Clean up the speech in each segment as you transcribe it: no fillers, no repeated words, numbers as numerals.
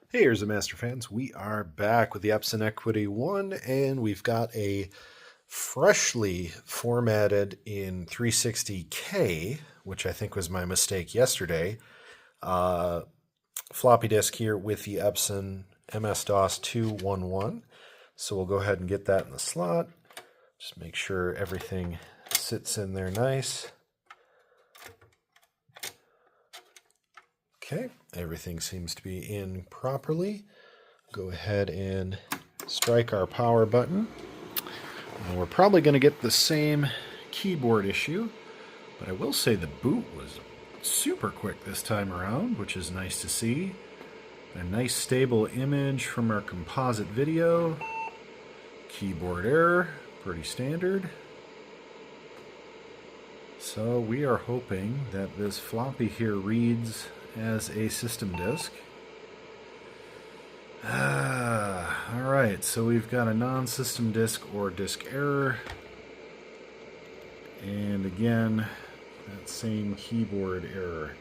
Hey, here's the Master Fans. We are back with the Epson Equity 1, and we've got a freshly formatted in 360K, which I think was my mistake yesterday, uh, floppy disk here with the Epson MS-DOS 211. So we'll go ahead and get that in the slot. Just make sure everything sits in there nice. Okay, everything seems to be in properly. Go ahead and strike our power button. And we're probably going to get the same keyboard issue, but I will say the boot was super quick this time around, which is nice to see. A nice stable image from our composite video. Keyboard error, pretty standard. So we are hoping that this floppy here reads as a system disk. Alright, so we've got a non-system disk or disk error. And again, that same keyboard error.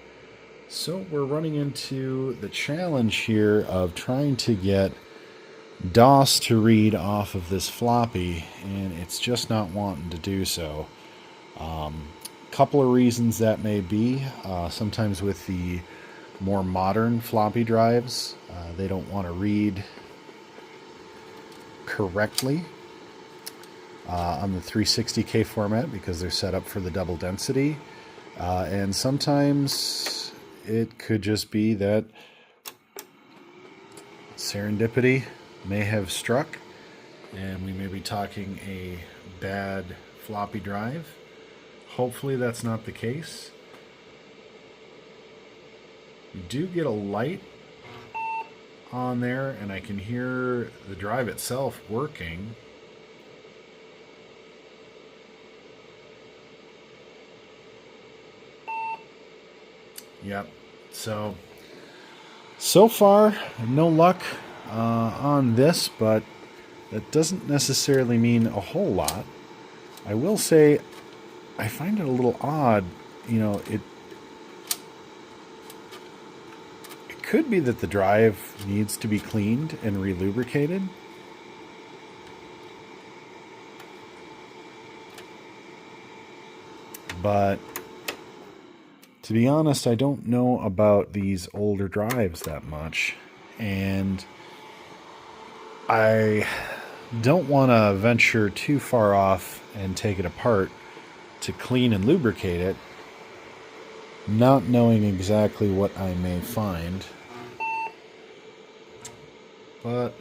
So we're running into the challenge here of trying to get DOS to read off of this floppy, and it's just not wanting to do so. Couple of reasons that may be. Sometimes with the more modern floppy drives, they don't want to read correctly on the 360K format because they're set up for the double density. And sometimes it could just be that serendipity may have struck and we may be talking a bad floppy drive. Hopefully that's not the case. We do get a light on there and I can hear the drive itself working. Yep. So far, no luck on this, but that doesn't necessarily mean a whole lot. I will say I find it a little odd. You know, it could be that the drive needs to be cleaned and relubricated. But to be honest, I don't know about these older drives that much. And I don't want to venture too far off and take it apart to clean and lubricate it, not knowing exactly what I may find. But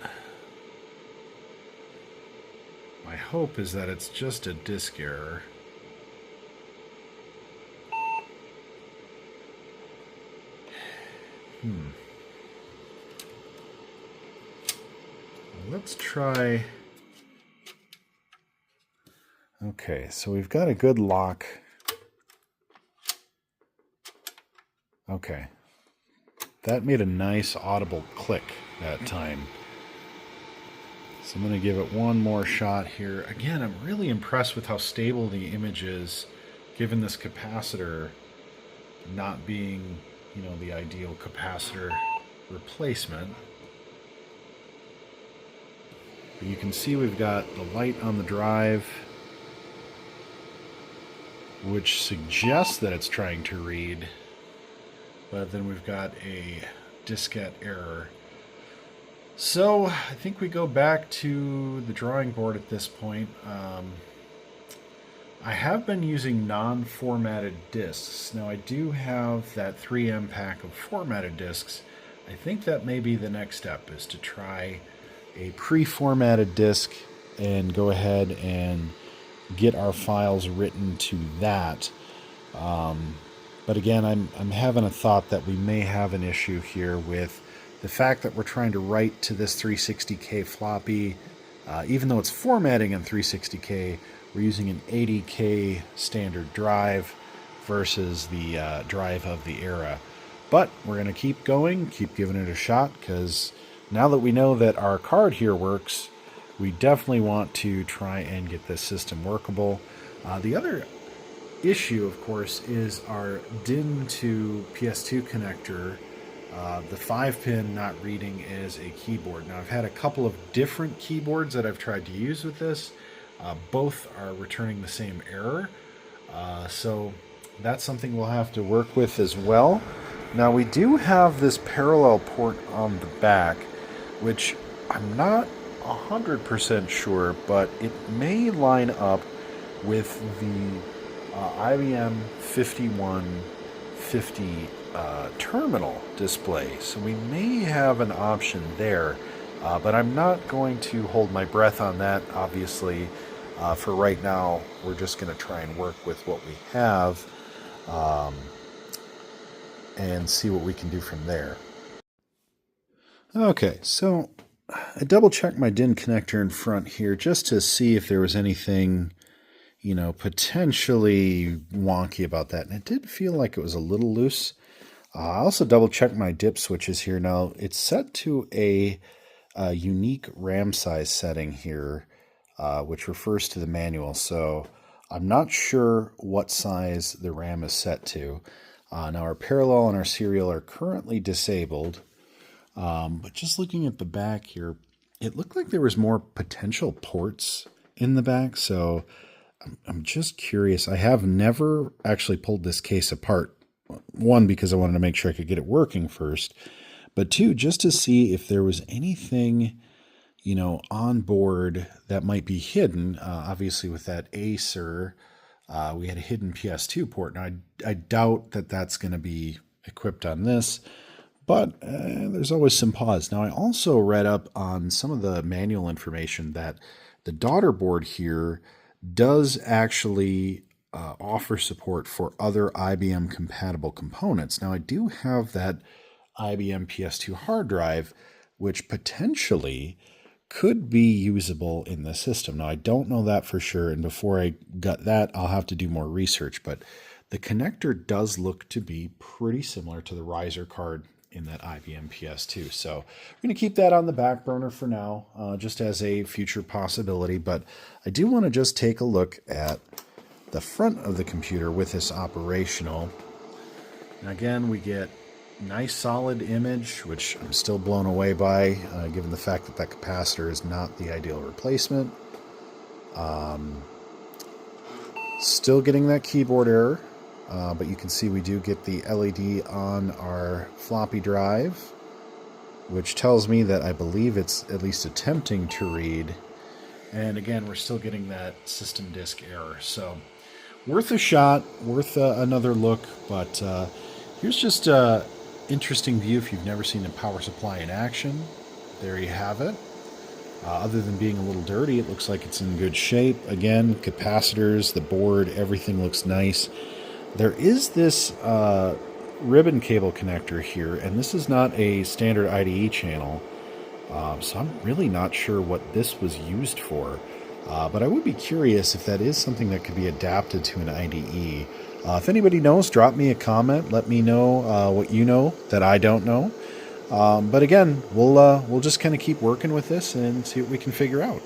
my hope is that it's just a disk error. Let's try. Okay, so we've got a good lock. Okay. That made a nice audible click that time. So I'm going to give it one more shot here. Again, I'm really impressed with how stable the image is, given this capacitor not being, you know, the ideal capacitor replacement. But you can see we've got the light on the drive, which suggests that it's trying to read. But then we've got a diskette error. So I think we go back to the drawing board at this point. I have been using non-formatted discs. Now I do have that 3M pack of formatted discs. I think that may be the next step, is to try a pre-formatted disk and go ahead and get our files written to that. But again, I'm having a thought that we may have an issue here with the fact that we're trying to write to this 360K floppy. Even though it's formatting in 360K, we're using an 80K standard drive versus the drive of the era. But we're going to keep going, keep giving it a shot, because now that we know that our card here works, we definitely want to try and get this system workable. The other issue, of course, is our DIN to PS2 connector The 5-pin not reading as a keyboard. Now, I've had a couple of different keyboards that I've tried to use with this. Both are returning the same error. So that's something we'll have to work with as well. Now, we do have this parallel port on the back, which I'm not 100% sure, but it may line up with the IBM 5150 terminal display. So we may have an option there, but I'm not going to hold my breath on that, obviously. For right now, we're just going to try and work with what we have and see what we can do from there. Okay, so I double-checked my DIN connector in front here just to see if there was anything, potentially wonky about that. And it did feel like it was a little loose. I also double-checked my dip switches here. Now, it's set to a unique RAM size setting here, which refers to the manual. So I'm not sure what size the RAM is set to. Now, our parallel and our serial are currently disabled. But just looking at the back here, it looked like there was more potential ports in the back. So I'm just curious. I have never actually pulled this case apart. One, because I wanted to make sure I could get it working first. But two, just to see if there was anything, on board that might be hidden. Obviously, with that Acer, we had a hidden PS2 port. Now, I doubt that that's going to be equipped on this. But there's always some pause. Now, I also read up on some of the manual information that the daughter board here does actually offer support for other IBM compatible components. Now, I do have that IBM PS2 hard drive, which potentially could be usable in the system. Now, I don't know that for sure, and before I got that, I'll have to do more research. But the connector does look to be pretty similar to the riser card in that IBM PS2. So we're going to keep that on the back burner for now, just as a future possibility. But I do want to just take a look at the front of the computer with this operational. And again, we get nice solid image, which I'm still blown away by, given the fact that that capacitor is not the ideal replacement. Still getting that keyboard error. But you can see we do get the LED on our floppy drive, which tells me that I believe it's at least attempting to read. And again, we're still getting that system disk error. So worth a shot, worth another look. But here's just an interesting view if you've never seen a power supply in action. There you have it. Other than being a little dirty, it looks like it's in good shape. Again, capacitors, the board, everything looks nice. There is this ribbon cable connector here, and this is not a standard IDE channel, so I'm really not sure what this was used for. But I would be curious if that is something that could be adapted to an IDE. If anybody knows, drop me a comment. Let me know what you know that I don't know. But again, we'll just kind of keep working with this and see what we can figure out.